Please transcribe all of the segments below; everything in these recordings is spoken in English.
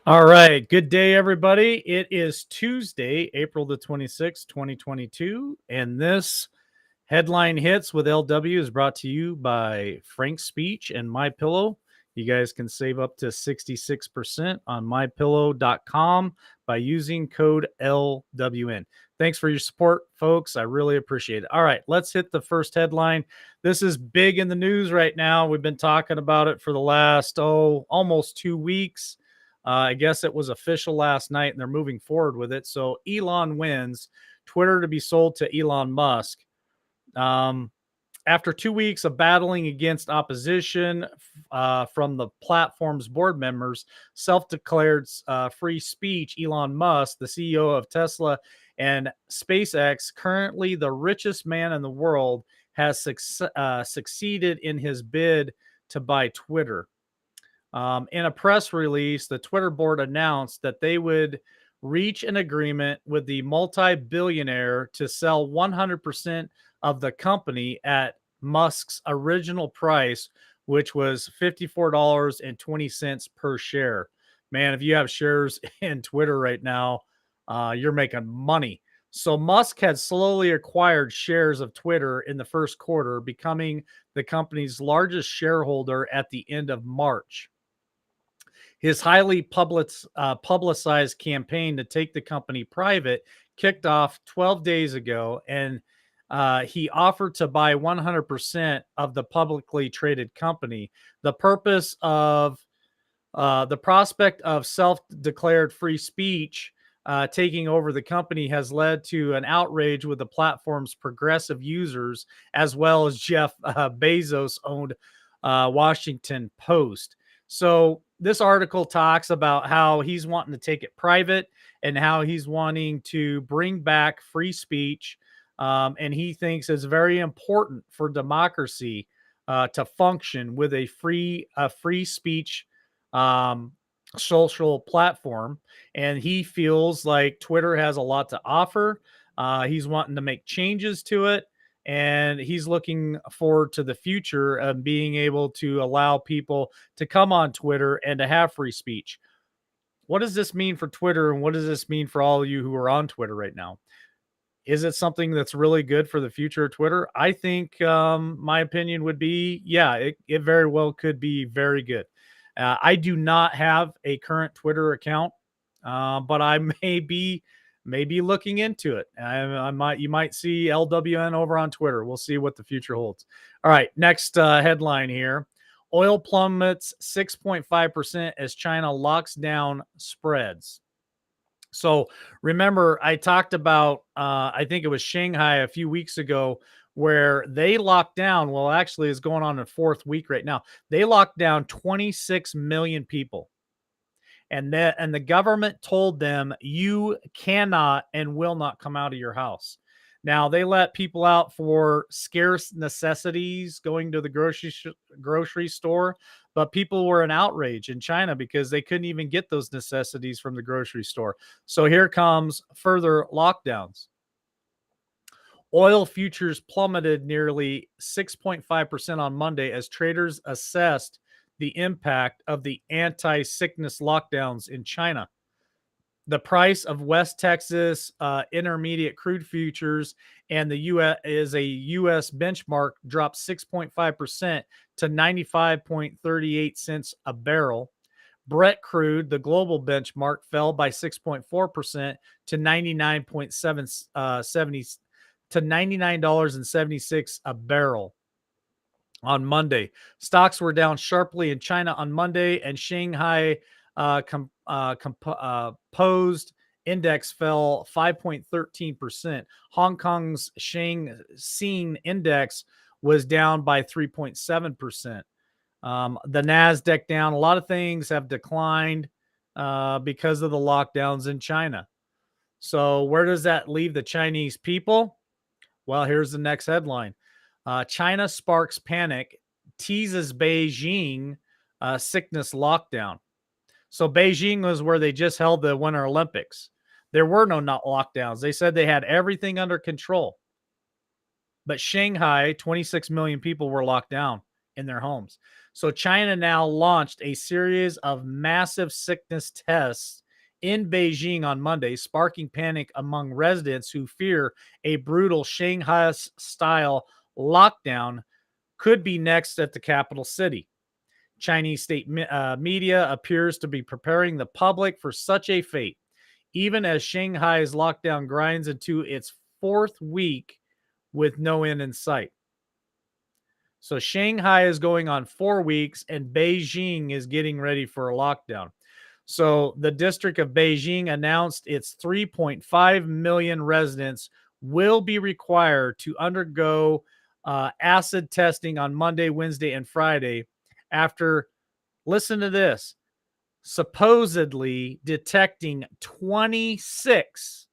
All right. Good day, everybody. It is Tuesday, April the 26th, 2022. And this headline hits with LW is brought to you by Frank's Speech and My Pillow. You guys can save up to 66% on mypillow.com by using code LWN. Thanks for your support, folks. I really appreciate it. All right, let's hit the first headline. This is big in the news right now. We've been talking about it for the last, almost 2 weeks. I guess it was official last night and they're moving forward with it. So Elon wins. Twitter to be sold to Elon Musk. Um, After 2 weeks of battling against opposition from the platform's board members, self declared free speech, Elon Musk, the CEO of Tesla and SpaceX, currently the richest man in the world, has succeeded in his bid to buy Twitter. In a press release, the Twitter board announced that they would reach an agreement with the multi billionaire to sell 100% of the company at Musk's original price, which was $54.20 per share. Man, if you have shares in Twitter right now, you're making money. So Musk had slowly acquired shares of Twitter in the first quarter, becoming the company's largest shareholder at the end of March. His highly publicized campaign to take the company private kicked off 12 days ago, and he offered to buy 100% of the publicly traded company. The purpose of the prospect of self declared free speech taking over the company has led to an outrage with the platform's progressive users, as well as Jeff Bezos owned Washington Post. So, this article talks about how he's wanting to take it private and how he's wanting to bring back free speech. And he thinks it's very important for democracy to function with a free speech um, social platform, and he feels like Twitter has a lot to offer. He's wanting to make changes to it, and he's looking forward to the future of being able to allow people to come on Twitter and to have free speech. What does this mean for Twitter, and what does this mean for all of you who are on Twitter right now? Is it something that's really good for the future of Twitter? I think my opinion would be, yeah, it very well could be very good. I do not have a current Twitter account, but I may be looking into it. I might you might see LWN over on Twitter. We'll see what the future holds. All right, next headline here: oil plummets 6.5% as China locks down spreads. So remember, I talked about, I think it was Shanghai a few weeks ago, where they locked down. Well, actually, is going on a fourth week right now. They locked down 26 million people, and the government told them you cannot and will not come out of your house. Now they let people out for scarce necessities, going to the grocery store, but people were in outrage in China because they couldn't even get those necessities from the grocery store. So here comes further lockdowns. Oil futures plummeted nearly 6.5% on Monday as traders assessed the impact of the anti sickness lockdowns in China. The price of West Texas intermediate crude futures and the U.S. benchmark dropped 6.5% to 95.38 cents a barrel. Brent crude, the global benchmark, fell by 6.4% to 99.76 a barrel on Monday. Stocks were down sharply in China on Monday, and Shanghai composed index fell 5.13%. Hong Kong's Shang Seng index was down by 3.7%. The NASDAQ down. A lot of things have declined because of the lockdowns in China. So, where does that leave the Chinese people? Well, here's the next headline. China sparks panic, teases Beijing sickness lockdown. So Beijing was where they just held the Winter Olympics. There were no not lockdowns. They said they had everything under control. But Shanghai, 26 million people were locked down. in their homes. So China now launched a series of massive sickness tests in Beijing on Monday, sparking panic among residents who fear a brutal Shanghai style lockdown could be next at the capital city. Chinese state media appears to be preparing the public for such a fate, even as Shanghai's lockdown grinds into its fourth week with no end in sight. So Shanghai is going on 4 weeks, and Beijing is getting ready for a lockdown. So the district of Beijing announced its 3.5 million residents will be required to undergo acid testing on Monday, Wednesday, and Friday after, listen to this, supposedly detecting 26,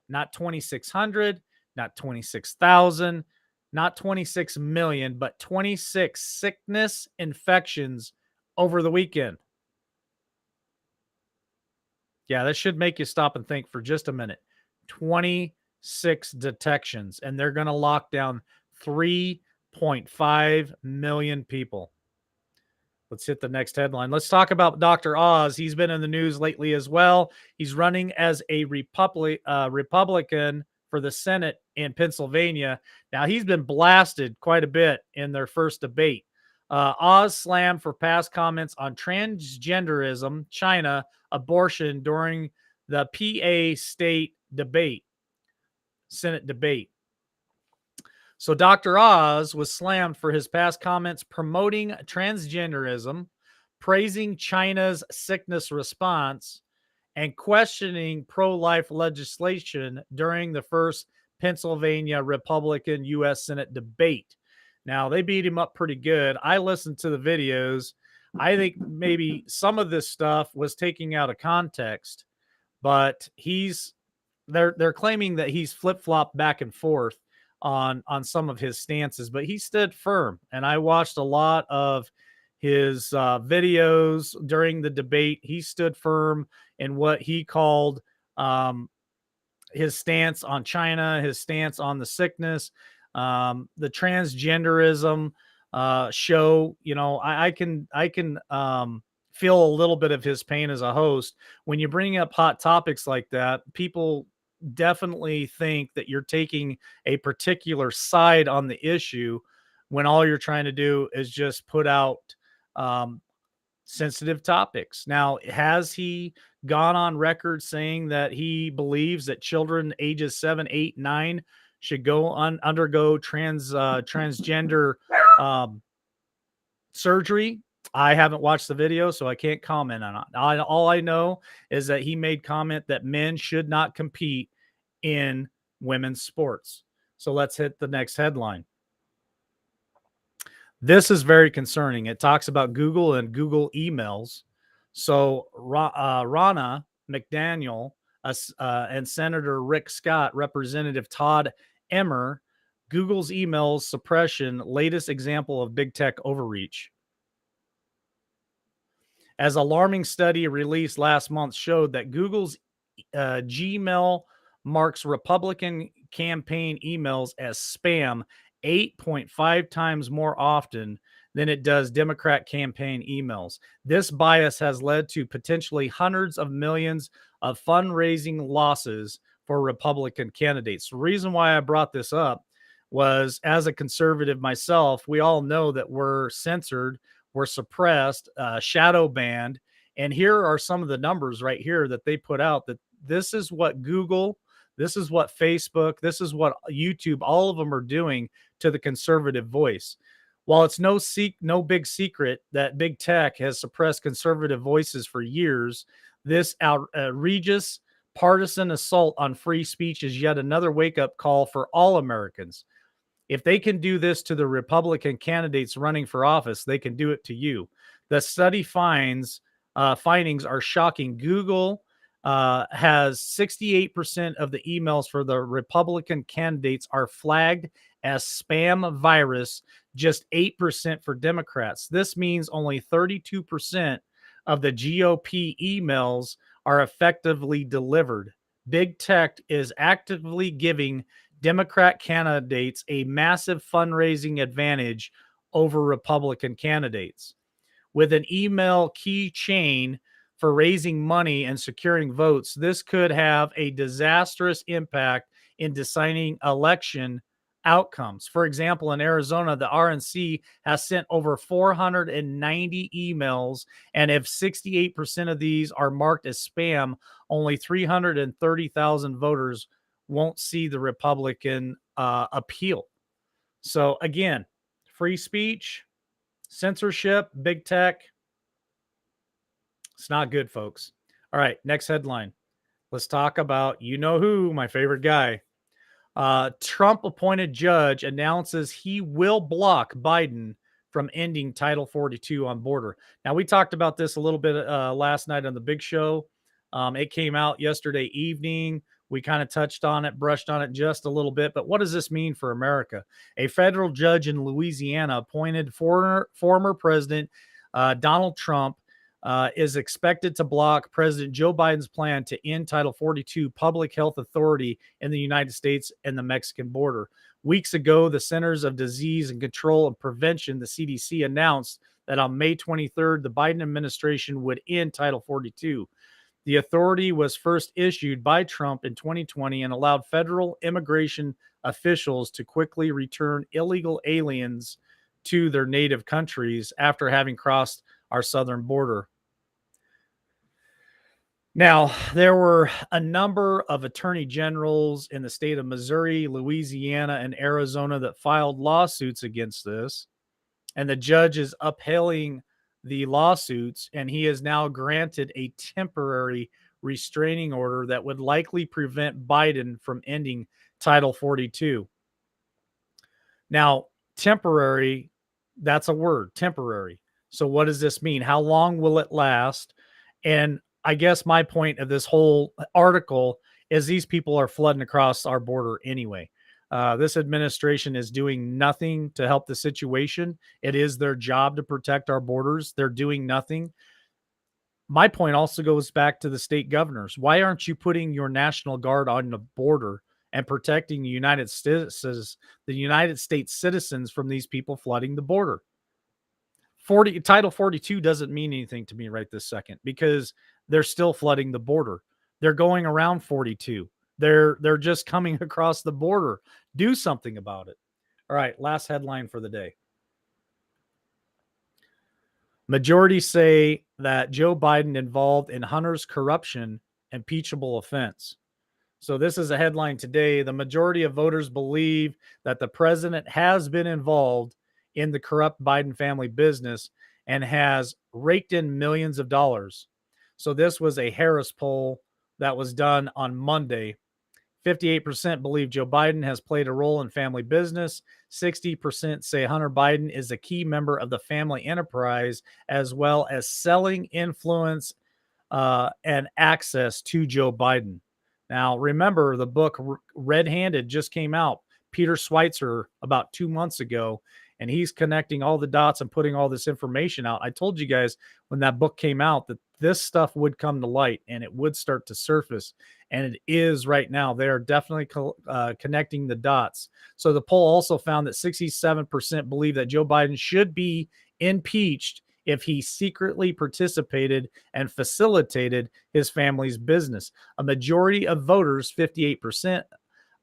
not 2,600, not 26,000, not 26 million, but 26 sickness infections over the weekend. Yeah, that should make you stop and think for just a minute. 26 detections, and they're going to lock down 3.5 million people. Let's hit the next headline. Let's talk about Dr. Oz. He's been in the news lately as well. He's running as a Republican for the Senate in Pennsylvania. Now, he's been blasted quite a bit in their first debate. Oz slammed for past comments on transgenderism, China, abortion during the PA state debate, Senate debate. So Dr. Oz was slammed for his past comments promoting transgenderism, praising China's sickness response, and questioning pro-life legislation during the first Pennsylvania Republican U.S. Senate debate. Now, they beat him up pretty good. I listened to the videos. I think maybe some of this stuff was taken out of context, but they're claiming that he's flip-flopped back and forth on some of his stances, but he stood firm. And I watched a lot of his videos during the debate. He stood firm in what he called his stance on China, his stance on the sickness, the transgenderism show. You know, I can feel a little bit of his pain as a host when you bring up hot topics like that. People definitely think that you're taking a particular side on the issue when all you're trying to do is just put out um, sensitive topics. Now, has he gone on record saying that he believes that children ages 7, 8, 9 should undergo transgender um, surgery? I haven't watched the video, so I can't comment on it. All I know is that he made comment that men should not compete in women's sports. So let's hit the next headline. This is very concerning. It talks about Google and Google emails. So Ronna McDaniel and Senator Rick Scott, Representative Todd Emmer, Google's emails suppression, latest example of big tech overreach. As alarming study released last month showed that Google's Gmail marks Republican campaign emails as spam 8.5 times more often than it does Democrat campaign emails. This bias has led to potentially hundreds of millions of fundraising losses for Republican candidates. The reason why I brought this up was, as a conservative myself, we all know that we're censored, we're suppressed, shadow banned. And here are some of the numbers right here that they put out, that this is what Google, this is what Facebook, this is what YouTube, all of them are doing to the conservative voice. While it's no big secret that big tech has suppressed conservative voices for years, this outrageous partisan assault on free speech is yet another wake-up call for all Americans. If they can do this to the Republican candidates running for office, they can do it to you. The study findings are shocking. Google has 68% of the emails for the Republican candidates are flagged as spam virus, just 8% for Democrats. This means only 32% of the GOP emails are effectively delivered. Big tech is actively giving Democrat candidates a massive fundraising advantage over Republican candidates. With an email keychain for raising money and securing votes, this could have a disastrous impact in deciding election outcomes. For example, in Arizona, the RNC has sent over 490 emails, and if 68% of these are marked as spam, only 330,000 voters won't see the Republican appeal. So, again, free speech, censorship, big tech, it's not good, folks. All right, next headline. Let's talk about you know who, my favorite guy. Trump appointed judge announces he will block Biden from ending Title 42 on border. Now, we talked about this a little bit last night on the big show. It came out yesterday evening. We kind of touched on it, brushed on it just a little bit. But what does this mean for America? A federal judge in Louisiana appointed former President Donald Trump is expected to block President Joe Biden's plan to end Title 42 public health authority in the United States and the Mexican border. Weeks ago, the Centers of Disease and Control and Prevention, the CDC, announced that on May 23rd, the Biden administration would end Title 42. The authority was first issued by Trump in 2020 and allowed federal immigration officials to quickly return illegal aliens to their native countries after having crossed our southern border. Now, there were a number of attorney generals in the state of Missouri, Louisiana, and Arizona that filed lawsuits against this, and the judge is uphailing the lawsuits, and he has now granted a temporary restraining order that would likely prevent Biden from ending Title 42. Now, temporary, that's a word, temporary. So what does this mean? How long will it last? And I guess my point of this whole article is these people are flooding across our border anyway. This administration is doing nothing to help the situation. It is their job to protect our borders. They're doing nothing. My point also goes back to the state governors. Why aren't you putting your National Guard on the border and protecting the United States citizens from these people flooding the border? Title 42 doesn't mean anything to me right this second because they're still flooding the border. They're going around 42. They're just coming across the border. Do something about it. All right, last headline for the day. Majority say that Joe Biden involved in Hunter's corruption impeachable offense. So this is a headline today. The majority of voters believe that the president has been involved in the corrupt Biden family business and has raked in millions of dollars. So this was a Harris poll that was done on Monday. 58% believe Joe Biden has played a role in family business. 60% say Hunter Biden is a key member of the family enterprise, as well as selling influence and access to Joe Biden. Now, remember, the book Red Handed just came out. Peter Schweitzer about 2 months ago, and he's connecting all the dots and putting all this information out. I told you guys when that book came out that this stuff would come to light and it would start to surface, and it is right now. They are definitely connecting the dots. So the poll also found that 67% believe that Joe Biden should be impeached if he secretly participated and facilitated his family's business. A majority of voters, 58%,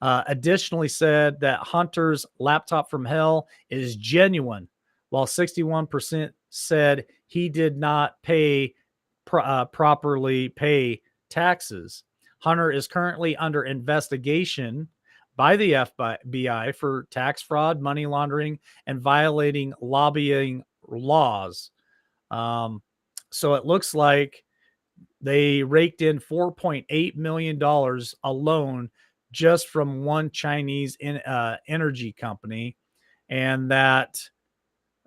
additionally said that Hunter's laptop from hell is genuine, while 61% said he did not properly pay taxes. Hunter is currently under investigation by the FBI for tax fraud, money laundering, and violating lobbying laws. So it looks like they raked in $4.8 million alone just from one Chinese energy company, and that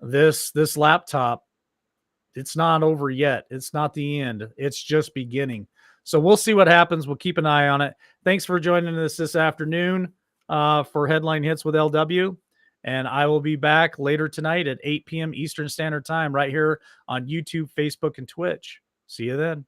this laptop, it's not over yet. It's not the end. It's just beginning. So we'll see what happens. We'll keep an eye on it. Thanks for joining us this afternoon for Headline Hits with LW. And I will be back later tonight at 8 p.m. Eastern Standard Time right here on YouTube, Facebook, and Twitch. See you then.